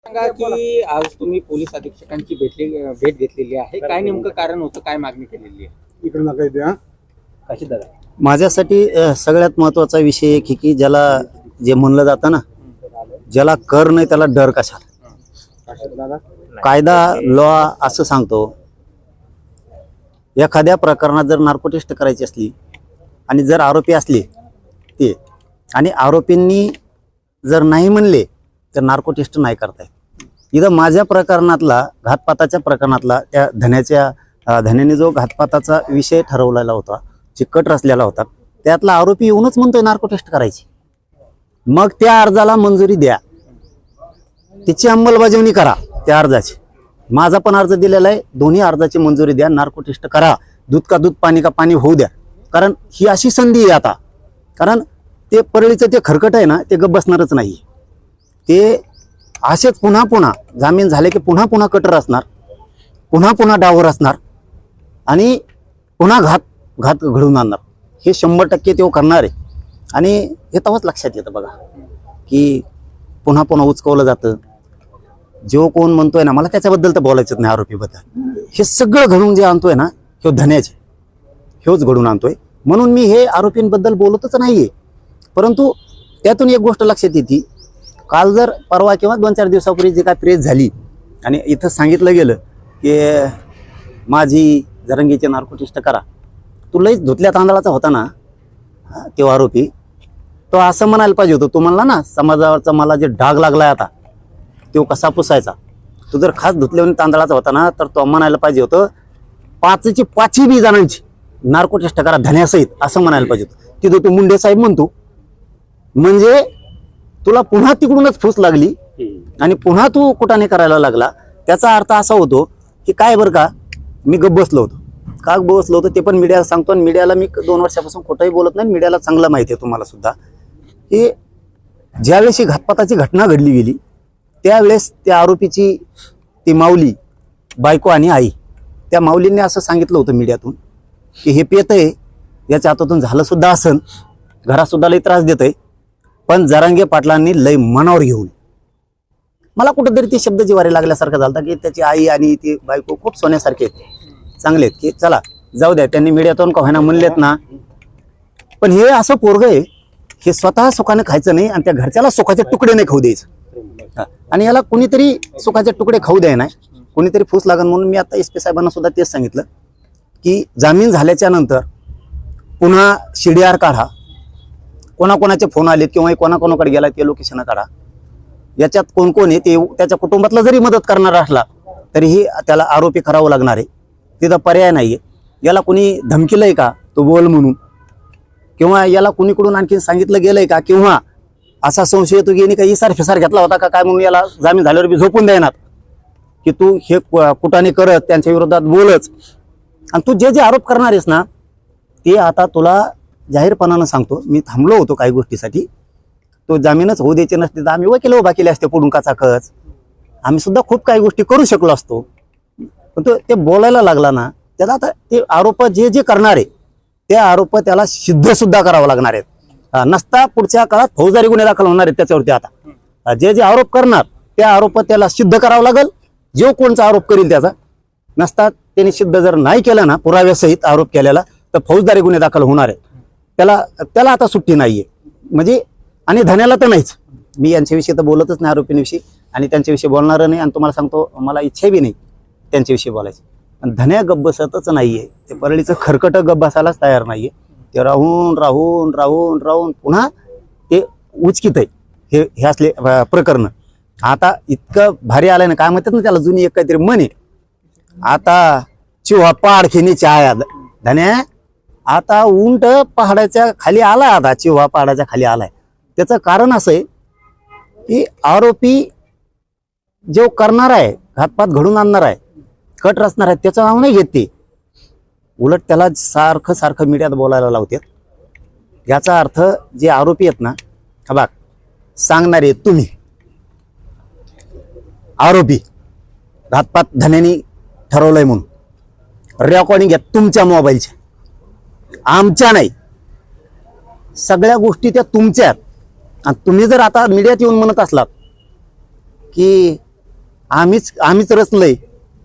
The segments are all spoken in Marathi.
सांगा की आज तुम्ही पोलीस अधीक्षकांची भेट घेतलेली आहे, काय नेमकं कारण होतं, काय मागणी केलेली आहे? इकडे नका द्या. माझ्यासाठी सगळ्यात महत्त्वाचा विषय एक आहे की ज्याला जे म्हणलं जातं ना, ज्याला कर नाही त्याला डर कशाला. कायदा लॉ असं सांगतो, एखाद्या प्रकरणात जर नार्को टेस्ट करायची असली आणि जर आरोपी असले ते आणि आरोपींनी जर नाही म्हणले तर नार्को टेस्ट नाही करता येत. इथं माझ्या प्रकरणातला घातपाताच्या प्रकरणातला त्या धन्याने जो घातपाताचा विषय ठरवलेला होता, चिकट रचलेला होता, त्यातला आरोपी येऊनच म्हणतोय नार्को टेस्ट करायची. मग त्या अर्जाला मंजुरी द्या, तिची अंमलबजावणी करा त्या अर्जाची. माझा पण अर्ज दिलेला आहे, दोन्ही अर्जाची मंजुरी द्या, नार्को टेस्ट करा, दूध का दूध पाणी का पाणी होऊ द्या. कारण ही अशी संधी आहे आता, कारण ते परळीचं ते खरकट आहे ना, ते गप बसणारच नाही. ते असेच पुन्हा पुन्हा जामीन झाले की पुन्हा पुन्हा कटर असणार, पुन्हा पुन्हा डावर असणार आणि पुन्हा घात घडून आणणार. हे 100% ते करणार आहे. आणि हे तेव्हाच लक्षात येतं बघा की पुन्हा पुन्हा उचकवलं जातं. जो कोण म्हणतोय ना, मला त्याच्याबद्दल तर बोलायचंच नाही, आरोपीबद्दल हे सगळं घडून जे आणतोय ना, हे धन्याचे हेच घडून आणतोय. म्हणून मी हे आरोपींबद्दल बोलतच नाहीये. परंतु त्यातून एक गोष्ट लक्षात येते, काल जर परवा किंवा 2-4 दिवसापूर्वी जी काय प्रेस झाली आणि इथं सांगितलं गेलं की माझी जरंगीचे नार्को टेस्ट करा, तू लईच धुतल्या तांदळाचा होता ना तो आरोपी, तो असं म्हणायला पाहिजे होतं, तू म्हणला ना समाजावरचा मला जे डाग लागलाय आता तो कसा पुसायचा, तू जर खास धुतल्यावर तांदळाचा होता ना, तर तो म्हणायला पाहिजे होतं 5ची 5 बी जणांची नार्को टेस्ट करा धन्यासहित, असं म्हणायला पाहिजे होतं. तिथं तू मुंडे साहेब म्हणतो, म्हणजे तुला पुन्हा तिकडूनच फूस लागली आणि पुन्हा तू कुटाने करायला लागला. त्याचा अर्थ असा होतो की काय बरं का, मी गप्प बसलो होतो. का बसलो होतो ते पण मीडियाला सांगतो, आणि मीडियाला मी 2 वर्षापासून कुठंही बोलत नाही. मीडियाला चांगलं माहिती आहे तुम्हाला सुद्धा की ज्यावेळेस ही घातपाताची घटना घडली गेली त्यावेळेस त्या आरोपीची ती माऊली बायको आणि आई, त्या माऊलींनी असं सांगितलं होतं मीडियातून की हे पेतय, याच्या हातातून झालं सुद्धा असन, घरात सुद्धा लई त्रास देतय, पण जरांगे पाटलांनी लई मनावर घेऊन. मला कुठंतरी ते शब्द जिवारी लागल्यासारखं झालं की त्याची आई आणि ती बायको खूप सोन्यासारखे आहेत, चांगले आहेत, की चला जाऊ द्या, त्यांनी मीडियातून का होईना म्हणलेत ना. पण हे असं पोरग आहे, हे स्वतः सुखाने खायचं नाही आणि त्या घरच्याला सुखाचे तुकडे नाही खाऊ द्यायचं. आणि याला कुणीतरी सुखाचे तुकडे खाऊ द्याय नाही, कुणीतरी फूस लागन. म्हणून मी आता SP साहेबांना सुद्धा तेच सांगितलं की जामीन झाल्याच्या नंतर पुन्हा CDR काढा, कोणाकोणाचे फोन आलेत किंवा कोणाकोणाकडे गेला ते लोकेशन काढा, याच्यात कोण कोण आहे ते त्याच्या कुटुंबातला जरी मदत करणार असला तरीही त्याला आरोपी करावं लागणार आहे. तिथं पर्याय नाहीये. याला कुणी धमकीलंय का तो बोल म्हणून, किंवा याला कुणीकडून आणखी सांगितलं गेलंय का, किंवा असा संशय येतो की काही इसार फिसार घेतला होता का काय म्हणून याला जामीन झाल्यावर बी झोपून देणार की तू हे कुटाने करत त्यांच्या विरोधात बोलच. आणि तू जे जे आरोप करणार आहेस ना, ते आता तुला जाहीरपणानं सांगतो, मी थांबलो होतो काही गोष्टीसाठी. तो जामीनच होऊ द्यायचे नसते तर आम्ही वकील उभा केले असते पुढून काचाकच, आम्ही सुद्धा खूप काही गोष्टी करू शकलो असतो. पण तो ते बोलायला लागला ना, त्याला आता ते आरोप जे जे करणार आहे ते आरोप त्याला सिद्ध सुद्धा करावं लागणार आहेत. नसता पुढच्या काळात फौजदारी गुन्हे दाखल होणार आहेत त्याच्यावरती. आता जे जे आरोप करणार ते आरोप त्याला सिद्ध करावं लागेल. जो कोणचा आरोप करील त्याचा, नसता त्यांनी सिद्ध जर नाही केला ना पुराव्यासहित आरोप केलेला, तर फौजदारी गुन्हे दाखल होणार आहेत. त्याला आता सुट्टी नाहीये. म्हणजे आणि धन्याला तर नाहीच. मी यांच्याविषयी तर बोलतच नाही आरोपींविषयी, आणि त्यांच्याविषयी बोलणार नाही. आणि तुम्हाला सांगतो, मला इच्छा बी नाही त्यांच्याविषयी बोलायची. पण धन्या गप्प बसतच नाहीये. ते परळीचं खरकट गप्प बसायलाच तयार नाहीये. ते राहून राहून राहून राहून पुन्हा ते उचकीत आहे हे असले प्रकरण. आता इतकं भारी आलंय ना, काय म्हणतात ना त्याला, जुनी एक काहीतरी म्हणे, आता चिव्हा पाड खिनी चाया धन्या, आता उंट पहाडाच्या खाली आलाय, आता चिव्हा पहाडाच्या खाली आलाय. त्याचं कारण असं आहे की आरोपी जो करणार आहे, घातपात घडून आणणार आहे, कट रचणार आहे, त्याचं नाव नाही घेत ते. उलट त्याला सारखं सारखं मीडियात बोलायला लावतात. याचा अर्थ जे आरोपी आहेत ना, बघ सांगणारे तुम्ही, आरोपी घातपात धन्यानी ठरवलंय म्हणून रेकॉर्डिंग घ्या तुमच्या मोबाईलच्या, आमच्या नाही. सगळ्या गोष्टी त्या तुमच्या. आणि तुम्ही जर आता मीडियात येऊन म्हणत असलात की आम्हीच रचलंय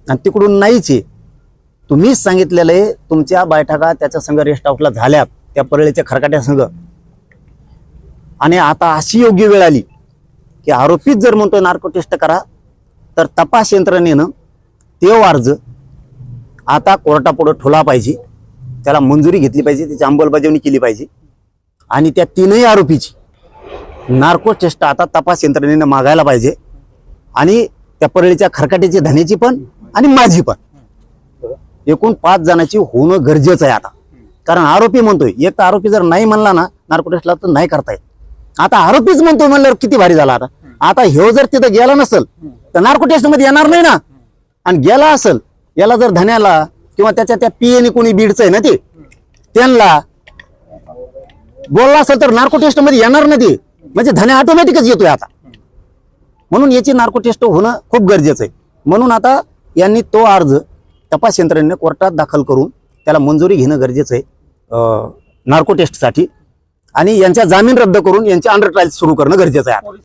आणि तिकडून नाहीच आहे. तुम्हीच सांगितलेलं आहे तुमच्या बैठका त्याच्या संघ रेस्ट हाऊसला झाल्या त्या परळीच्या खरकाट्या संघ. आणि आता अशी योग्य वेळ आली की आरोपीच जर म्हणतोय नार्को टेस्ट करा तर तपास यंत्रणेनं ते अर्ज आता कोर्टापुढे ठेवला पाहिजे, त्याला मंजुरी घेतली पाहिजे, त्याची अंमलबजावणी केली पाहिजे. आणि त्या तीनही आरोपीची नार्को टेस्ट आता तपास यंत्रणेनं मागायला पाहिजे. आणि त्या परळीच्या खरकाट्याची धन्याची पण आणि माझी पण एकूण 5 जणांची होणं गरजेचं आहे आता. कारण आरोपी म्हणतोय, एक तर आरोपी जर नाही म्हणला ना नार्को टेस्टला तर नाही करता येत. आता आरोपीच म्हणतोय म्हणल्यावर किती भारी झाला. आता ह्यो जर तिथं गेला नसेल तर नार्को टेस्ट मध्ये येणार नाही ना. आणि गेला असेल, याला जर धन्याला किंवा त्याच्या त्या पीएने कोणी बीडचं आहे ना ते त्यांना बोलला असेल तर नार्को टेस्ट मध्ये येणार ना ते. म्हणजे धन्या ऑटोमॅटिकच येतोय आता. म्हणून याची नार्को टेस्ट होणं खूप गरजेचं आहे. म्हणून आता यांनी तो अर्ज तपास यंत्रणेने कोर्टात दाखल करून त्याला मंजुरी घेणं गरजेचं आहे नार्को टेस्टसाठी. आणि यांच्या जामीन रद्द करून यांचे अंडर ट्रायल सुरू करणं गरजेचं आहे.